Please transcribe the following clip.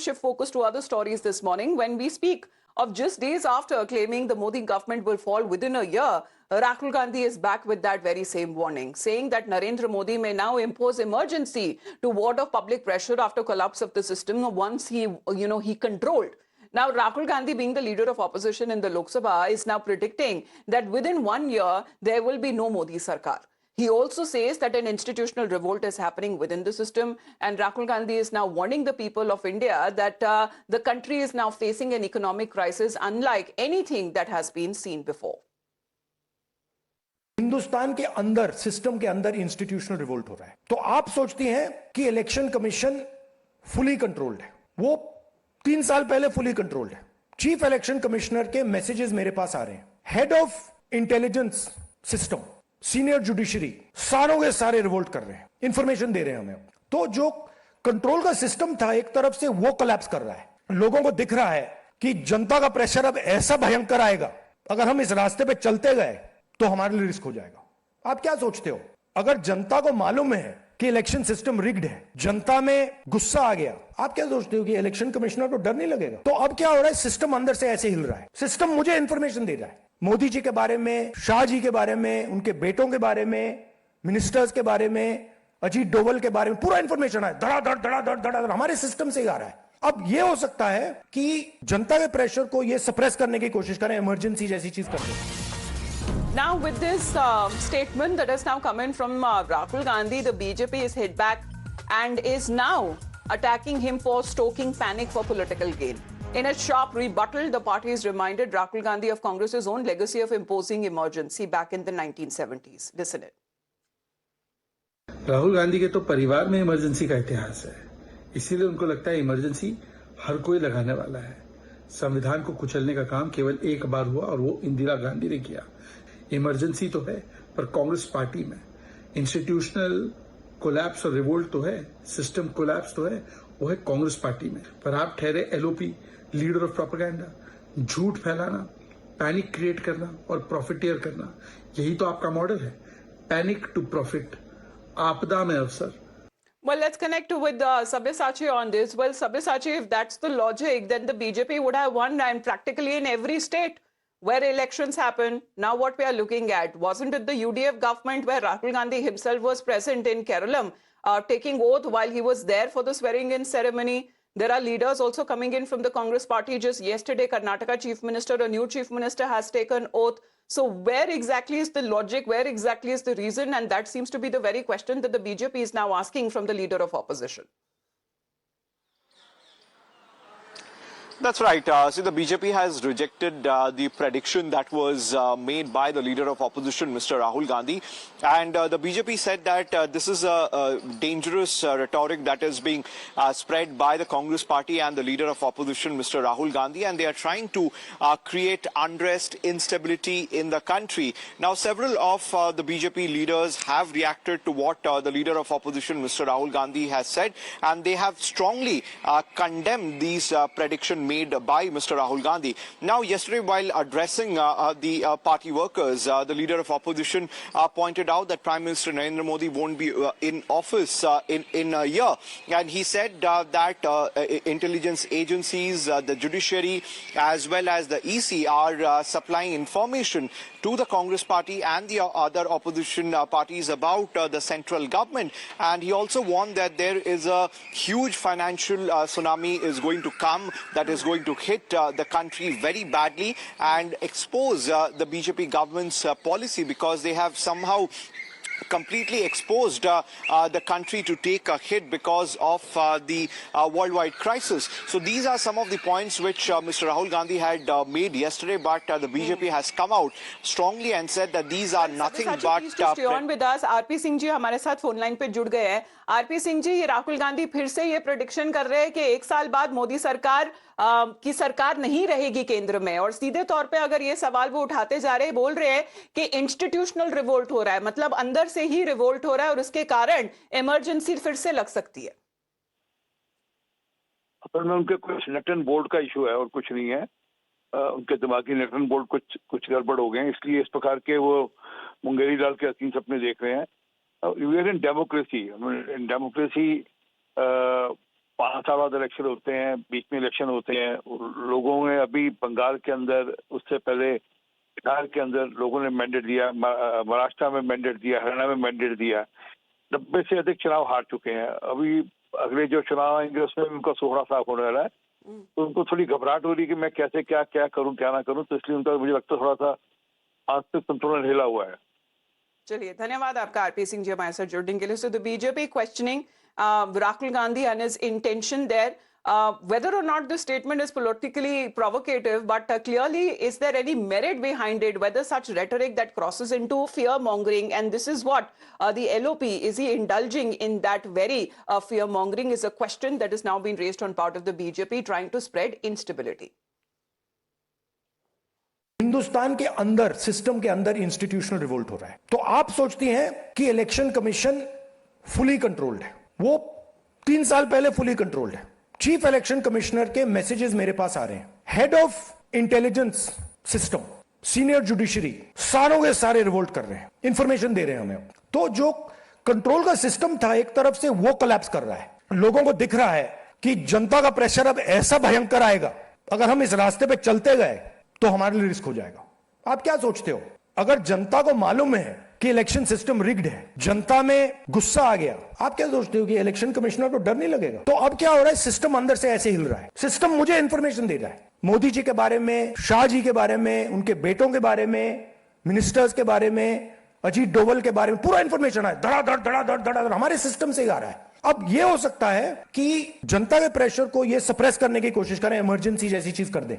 shift focus to other stories this morning. When we speak of just days after claiming the Modi government will fall within a year, Rahul Gandhi is back with that very same warning, saying that Narendra Modi may now impose emergency to ward off public pressure after collapse of the system once he controlled. Now, Rahul Gandhi, being the leader of opposition in the Lok Sabha, is now predicting that within 1 year, there will be no Modi Sarkar. He also says that an institutional revolt is happening within the system, and Rahul Gandhi is now warning the people of India that the country is now facing an economic crisis unlike anything that has been seen before. Hindustan के अंदर, system के अंदर institutional revolt हो रहा है। तो आप सोचती हैं कि इलेक्शन कमीशन फुली कंट्रोल्ड है। वो 3 साल पहले फुली कंट्रोल्ड है। चीफ इलेक्शन कमिश्नर के मैसेजेस मेरे पास आ रहे हैं। Head of intelligence system, senior judiciary, सारों के सारे रिवोल्ट कर रहे हैं, इंफॉर्मेशन दे रहे हैं हमें। तो जो कंट्रोल का सिस्टम था एक तरफ से, वो कोलैप्स कर रहा है। लोगों को दिख रहा है कि जनता का प्रेशर अब ऐसा भयंकर आएगा, अगर हम इस रास्ते पे चलते गए तो हमारे लिए रिस्क हो जाएगा। आप क्या सोचते हो, अगर जनता को मालूम है कि इलेक्शन सिस्टम रिग्ड है, जनता में गुस्सा आ गया, आप क्या सोचते हो कि इलेक्शन कमिश्नर को डर नहीं लगेगा? तो अब क्या हो रहा है, सिस्टम अंदर से ऐसे हिल रहा है। सिस्टम मुझे इंफॉर्मेशन दे रहा है, मोदी जी के बारे में, शाह जी के बारे में, उनके बेटों के बारे में, मिनिस्टर्स के बारे में, अजीत डोवल के बारे में पूरा इंफॉर्मेशन है। धड़ाधड़ धड़ाधड़ धड़ाधड़ हमारे सिस्टम से ही आ रहा है। अब यह हो सकता है कि जनता के प्रेशर को यह सप्रेस करने की कोशिश करें, इमरजेंसी जैसी चीज कर दें। Now, with this statement that has now come in from Rahul Gandhi, the BJP is hit back and is now attacking him for stoking panic for political gain. In a sharp rebuttal, the party has reminded Rahul Gandhi of Congress's own legacy of imposing emergency back in the 1970s. Listen it. Rahul Gandhi के तो परिवार में emergency का इतिहास है, इसीलिए उनको लगता है इमरजेंसी हर कोई लगाने वाला है। संविधान को कुचलने का काम केवल एक बार हुआ और वो इंदिरा गांधी ने किया। इमरजेंसी तो है, पर कांग्रेस पार्टी में इंस्टीट्यूशनल कोलैप्स और रिवोल्ट तो है, सिस्टम कोलैप्स तो है, वो है कांग्रेस पार्टी में। पर आप ठहरे एलओपी, लीडर ऑफ प्रोपेगेंडा, झूठ फैलाना, पैनिक क्रिएट करना और प्रॉफिटियर करना, यही तो आपका मॉडल है। पैनिक टू प्रॉफिट, आपदा में अवसर। Well, let's connect with Sabyasachi on this. Well, Sabyasachi, if that's the logic, then the BJP would have won and practically in every state where elections happen. Now what we are looking at, wasn't it the UDF government where Rahul Gandhi himself was present in Kerala, taking oath while he was there for the swearing-in ceremony? There are leaders also coming in from the Congress party. Just yesterday, Karnataka Chief Minister, a new Chief Minister, has taken oath. So where exactly is the logic? Where exactly is the reason? And that seems to be the very question that the BJP is now asking from the leader of opposition. That's right. See, the BJP has rejected the prediction that was made by the leader of opposition, Mr. Rahul Gandhi. And the BJP said that this is a dangerous rhetoric that is being spread by the Congress party and the leader of opposition, Mr. Rahul Gandhi. And they are trying to create unrest, instability in the country. Now, several of the BJP leaders have reacted to what the leader of opposition, Mr. Rahul Gandhi, has said. And they have strongly condemned these predictions made by Mr. Rahul Gandhi. Now, yesterday, while addressing the party workers, the leader of opposition pointed out that Prime Minister Narendra Modi won't be in office in a year. And he said that intelligence agencies, the judiciary, as well as the EC are supplying information to the Congress party and the other opposition parties about the central government. And he also warned that there is a huge financial tsunami is going to come, that is going to hit the country very badly and expose the BJP government's policy, because they have somehow completely exposed the country to take a hit because of the worldwide crisis. So these are some of the points which Mr. Rahul Gandhi had made yesterday, but the BJP has come out strongly and said that these are nothing but... Please to stay on with us. RP Singh ji हमारे साथ phone line पे जुड़ गए हैं। RP Singh ji, ये राहुल गांधी फिर से ये प्रेडिक्शन कर रहे हैं कि 1 साल बाद मोदी सरकार की सरकार नहीं रहेगी केंद्र में, और सीधे तौर पे अगर ये सवाल वो उठाते जा रहे हैं, बोल रहे हैं कि इंस्टीट्यूशनल रिवोल्ट हो रहा है, मतलब अंदर से ही रिवोल्ट हो रहा है और उसके कारण इमरजेंसी फिर से लग सकती है। असल में उनके कुछ नटन बोल्ट का इशू है और कुछ नहीं है। उनके दिमागी नटन बोल्ट कुछ गड़बड़ हो गए हैं, इसलिए इस प्रकार के वो मुंगेरी डाल के हसीन सपने देख रहे हैं। We are in democracy. In democracy 5 साल बाद इलेक्शन होते हैं, बीच में इलेक्शन होते हैं। लोगों ने अभी बंगाल के अंदर, उससे पहले बिहार के अंदर लोगों ने मैंडेट दिया, महाराष्ट्र में मैंडेट दिया, हरियाणा में मैंडेट दिया। 90 से अधिक चुनाव हार चुके हैं। अभी अगले जो चुनाव आएंगे उसमें भी उनका सोहरा साफ होने वाला है। तो उनको थोड़ी घबराहट हो रही है कि मैं कैसे क्या करूं क्या ना करूं, तो इसलिए उनका मुझे लगता है थोड़ा सा मानसिक संतुलन हिला हुआ है। चलिए, धन्यवाद आपका आरपी सिंह जी हमारे साथ जुड़ने के लिए। So the BJP questioning Rahul Gandhi and his intention there, whether or not the statement is politically provocative, but clearly is there any merit behind it, whether such rhetoric that crosses into fear mongering, and this is what the LOP, is he indulging in that very fear mongering, is a question that is now being raised on part of the BJP trying to spread instability. Hindustan के अंदर, system के अंदर institutional revolt हो रहा है। तो आप सोचती हैं कि इलेक्शन कमीशन फुली कंट्रोल्ड है। वो 3 साल पहले फुली कंट्रोल्ड है। चीफ इलेक्शन कमिश्नर के मैसेजेस मेरे पास आ रहे हैं। Head of intelligence system, senior judiciary, सारों के सारे रिवोल्ट कर रहे हैं, इंफॉर्मेशन दे रहे हैं हमें। तो जो कंट्रोल का सिस्टम था एक तरफ से, वो कोलैप्स कर रहा है। लोगों को दिख रहा है कि जनता का प्रेशर अब ऐसा भयंकर आएगा, अगर हम इस रास्ते पे चलते गए तो हमारे लिए रिस्क हो जाएगा। आप क्या सोचते हो? अगर जनता को मालूम है कि इलेक्शन सिस्टम रिग्ड है, जनता में गुस्सा आ गया, आप क्या सोचते हो कि इलेक्शन कमिश्नर को डर नहीं लगेगा? तो अब क्या हो रहा है, सिस्टम अंदर से ऐसे हिल रहा है। सिस्टम मुझे इंफॉर्मेशन दे रहा है, मोदी जी के बारे में, शाह जी के बारे में, उनके बेटों के बारे में, मिनिस्टर्स के बारे में, अजीत डोवल के बारे में पूरा इंफॉर्मेशन है। धड़ाधड़ धड़ाधड़ धड़ाधड़ हमारे सिस्टम से ही आ रहा है। अब यह हो सकता है कि जनता के प्रेशर को ये सप्रेस करने की कोशिश करें, इमरजेंसी जैसी चीज कर दें।